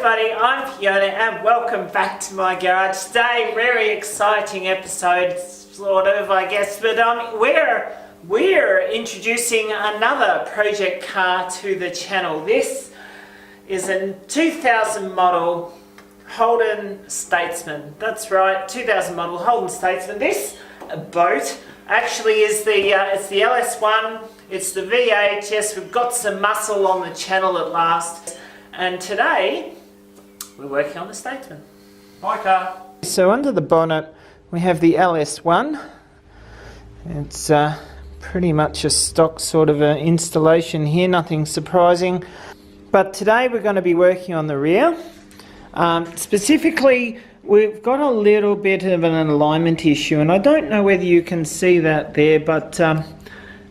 everybody, I'm Feeonnaa and welcome back to my garage. Today, very exciting episode, sort of, I guess, but we're introducing another project car to the channel. This is a 2000 model Holden Statesman. That's right, 2000 model Holden Statesman. This boat actually is it's the LS1, it's the V8. Yes, we've got some muscle on the channel at last. And today, we're working on the Statesman. Hi, car. So under the bonnet, we have the LS1. It's pretty much a stock sort of an installation here, nothing surprising. But today we're going to be working on the rear. Specifically, we've got a little bit of an alignment issue, and I don't know whether you can see that there, but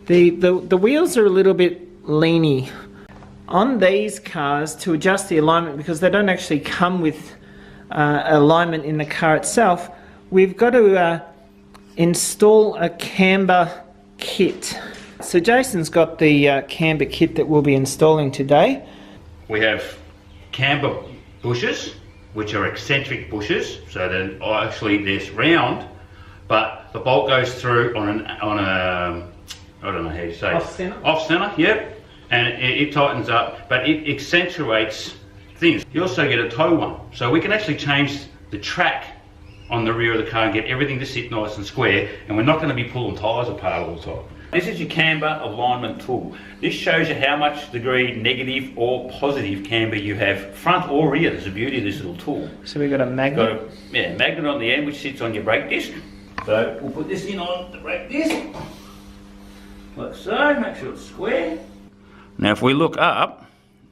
the wheels are a little bit leany on these cars to adjust the alignment, because they don't actually come with alignment in the car itself. We've got to install a camber kit. So Jason's got the camber kit that we'll be installing today. We have camber bushes, which are eccentric bushes, so they're round, but the bolt goes through on a I don't know how you say it. Off center, yep. And it tightens up, but it accentuates things. You also get a toe one, so we can actually change the track on the rear of the car and get everything to sit nice and square, and we're not going to be pulling tyres apart all the time. This is your camber alignment tool. This shows you how much degree negative or positive camber you have, front or rear. There's the beauty of this little tool. So we've got a magnet? Magnet on the end which sits on your brake disc. So we'll put this in on the brake disc, like so, make sure it's square. Now if we look up,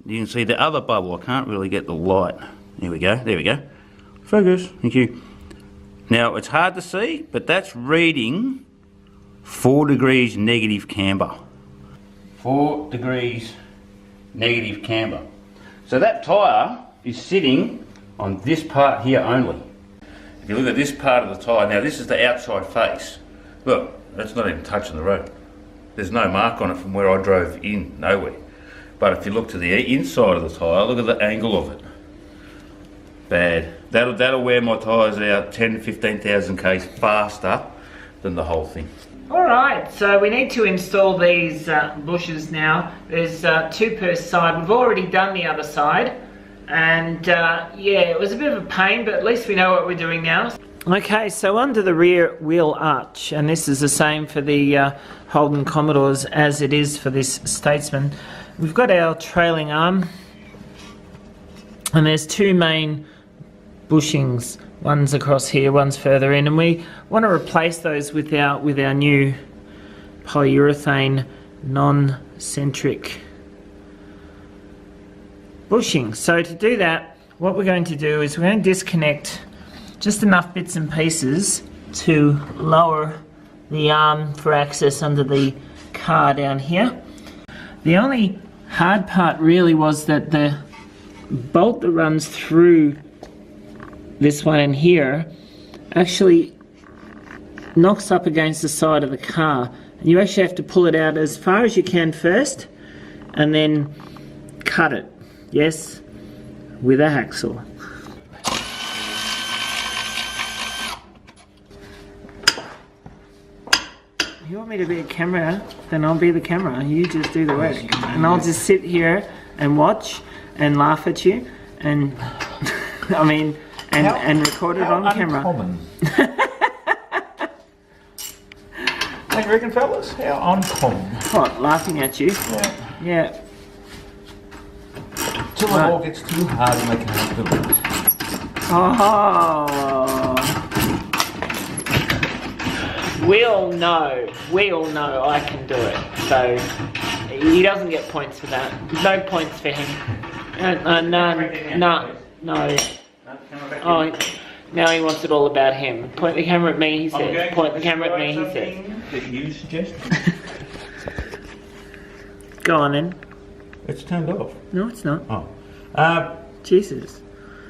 you can see the other bubble. I can't really get the light. There we go, there we go. Focus, thank you. Now it's hard to see, but that's reading 4 degrees negative camber. 4 degrees negative camber. So that tyre is sitting on this part here only. If you look at this part of the tyre, now this is the outside face. Look, that's not even touching the road. There's no mark on it from where I drove in, nowhere. But if you look to the inside of the tyre, look at the angle of it. Bad. That'll wear my tyres out 10 to 15,000 k's faster than the whole thing. Alright, so we need to install these bushes now. There's 2 per side. We've already done the other side. And yeah, it was a bit of a pain, but at least we know what we're doing now. Okay, so under the rear wheel arch, and this is the same for the Holden Commodores as it is for this Statesman, we've got our trailing arm, and there's 2 main bushings. One's across here, one's further in, and we want to replace those with our new polyurethane non-centric bushing. So to do that, what we're going to do is we're going to disconnect just enough bits and pieces to lower the arm for access under the car down here. The only hard part really was that the bolt that runs through this one in here actually knocks up against the side of the car. And you actually have to pull it out as far as you can first and then cut it, yes, with a hacksaw. If you want me to be a camera, then I'll be the camera. You just do the work. And I'll just sit here and watch and laugh at you and I mean, and record it on camera. Don't you reckon, fellas? How uncommon. What, laughing at you? Yeah. Yeah. Till it all gets too hard and they can't do it. Oh. We all know I can do it, so he doesn't get points for that. No points for him. No. Oh, now he wants it all about him. Point the camera at me, he says. Point the camera at me, he says. That you suggest? Go on then. It's turned off. No, it's not. Oh. Jesus.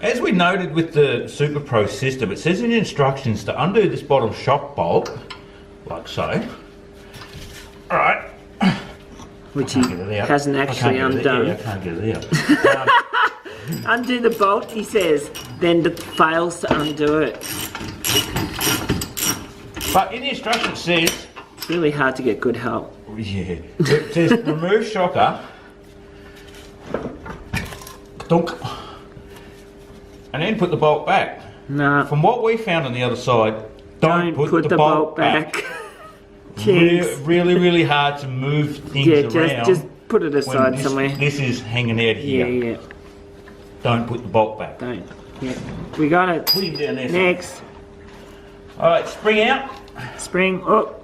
As we noted with the Super Pro system, it says in the instructions to undo this bottom shock bolt, like so. Alright. Which he hasn't actually undone. I can't get it out. Undo the bolt, he says, then fails to undo it. But in the instruction it says... It's really hard to get good help. Yeah. It says remove shocker. Dunk. And then put the bolt back. No. From what we found on the other side, don't put the bolt back. Really, really hard to move things around. Just put it aside somewhere. This is hanging out here. Yeah. Don't put the bolt back. Don't. Yeah. We got it. Put him down there. Next. Alright, spring out. Spring up.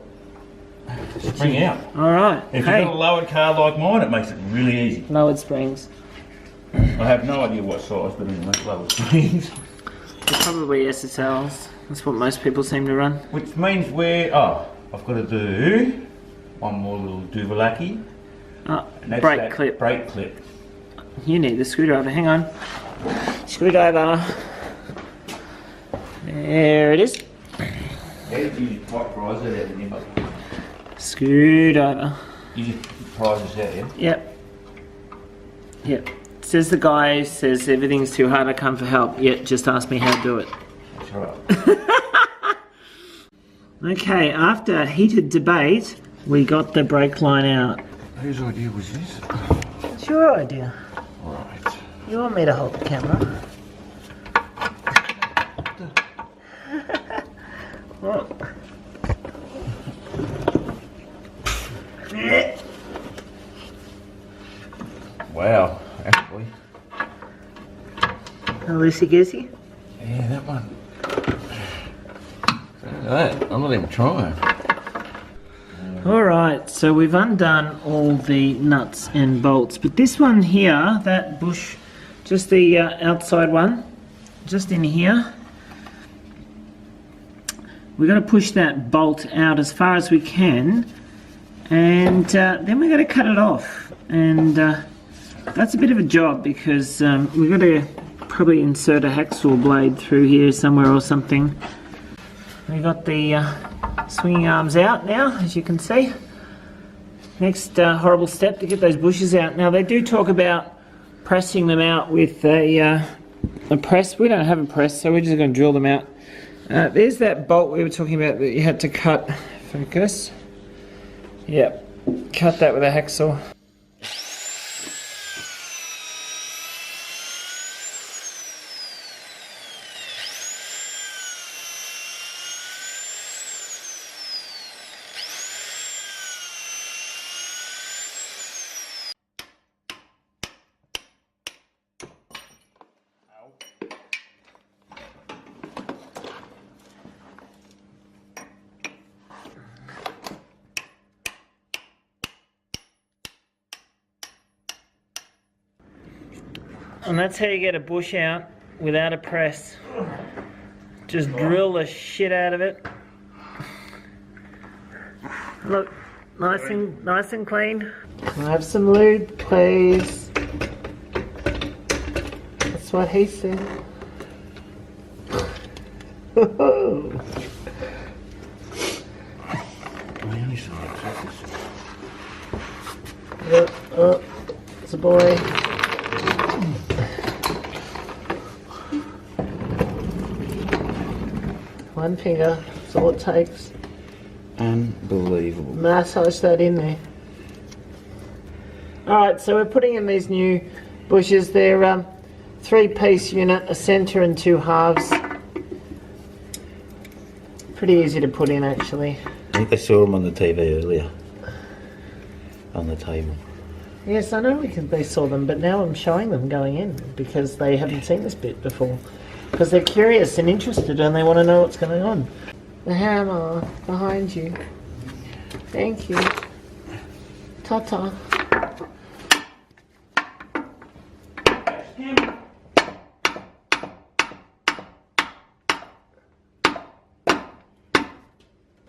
Spring out. Alright. If you've got a lowered car like mine, it makes it really easy. Lowered springs. I have no idea what size, but anyway, lowered springs. They're probably SSLs. That's what most people seem to run. Which means I've got to do one more little duvalaki. Brake clip. Brake clip. You need the screwdriver, hang on. Screwdriver. There it is. Screwdriver. You just prise this out, yeah? Yep. Says the guy says everything's too hard, I come for help. Yet just ask me how to do it. That's right. Okay, after heated debate, we got the brake line out. Whose idea was this? It's your idea. Right. You want me to hold the camera? What? Wow, actually. Loosey goosey? Yeah, that one. I'm not even trying. Alright, so we've undone all the nuts and bolts, but this one here, that bush, just the outside one, just in here, we're going to push that bolt out as far as we can, and then we're going to cut it off. And that's a bit of a job because we've got to probably insert a hacksaw blade through here somewhere or something. We got the swinging arms out now, as you can see. Next horrible step to get those bushes out. Now they do talk about pressing them out with a press. We don't have a press, so we're just going to drill them out. There's that bolt we were talking about that you had to cut. Focus. Yep, cut that with a hacksaw. And that's how you get a bush out without a press. Just drill the shit out of it. Look, nice and clean. Can I have some lube, please? That's what he said. Oh, it's a boy. One finger, that's all it takes. Unbelievable. Massage that in there. Alright, so we're putting in these new bushes. They're 3-piece unit, a centre and 2 halves. Pretty easy to put in actually. I think I saw them on the TV earlier. On the table. Yes, I know they saw them, but now I'm showing them going in because they haven't seen this bit before. Because they're curious and interested and they want to know what's going on. The hammer behind you. Thank you. Ta-ta.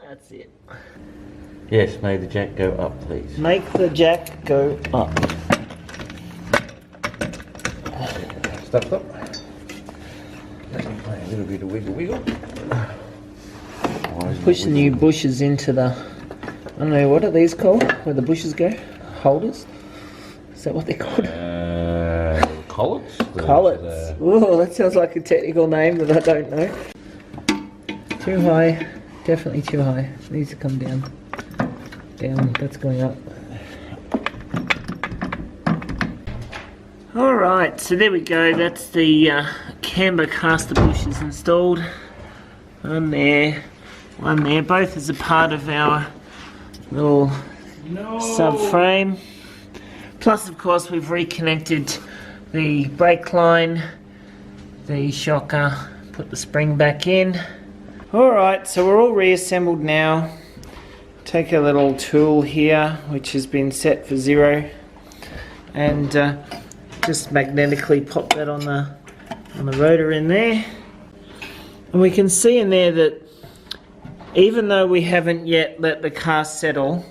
That's it. Yes, may the jack go up, please. Make the jack go up. Stop. Let me play a little bit of wiggle. Push the new bushes into the, I don't know, what are these called? Where the bushes go? Holders? Is that what they're called? collets. Collets. Oh, that sounds like a technical name that I don't know. Too high. Definitely too high. It needs to come down. Down. That's going up. Alright, so there we go. That's the camber caster bushes installed. One there. One there. Both as a part of our little subframe. Plus, of course, we've reconnected the brake line, the shocker, put the spring back in. Alright, so we're all reassembled now. Take a little tool here, which has been set for 0, and just magnetically pop that on the rotor in there. And we can see in there that even though we haven't yet let the car settle,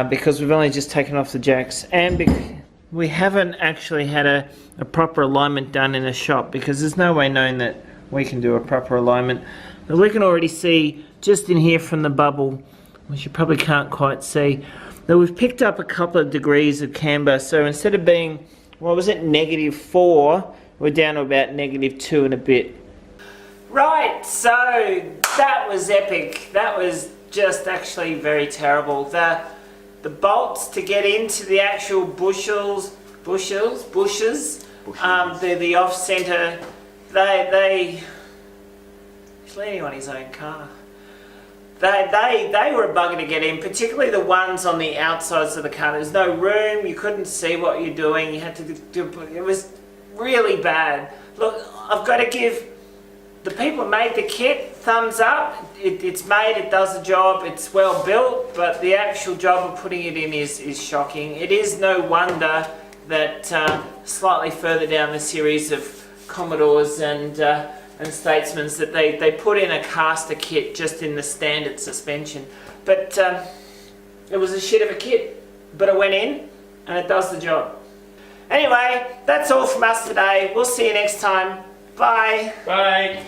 because we've only just taken off the jacks, and we haven't actually had a proper alignment done in a shop, because there's no way known that we can do a proper alignment. But we can already see just in here from the bubble, which you probably can't quite see, that we've picked up a couple of degrees of camber. So instead of being, what was it, -4, we're down to about -2 and a bit. Right, so that was epic. That was just actually very terrible. The bolts to get into the actual bushes, the off-center, he's leaning on his own car. They were a bugger to get in, particularly the ones on the outsides of the car. There's no room, you couldn't see what you're doing, you had to do, it was really bad. Look, I've got to give the people who made the kit thumbs up. It's made, it does the job, it's well built, but the actual job of putting it in is shocking. It is no wonder that slightly further down the series of Commodores and Statesmans that they put in a caster kit just in the standard suspension. But it was a shit of a kit, but it went in and it does the job. Anyway, that's all from us today. We'll see you next time. Bye. Bye.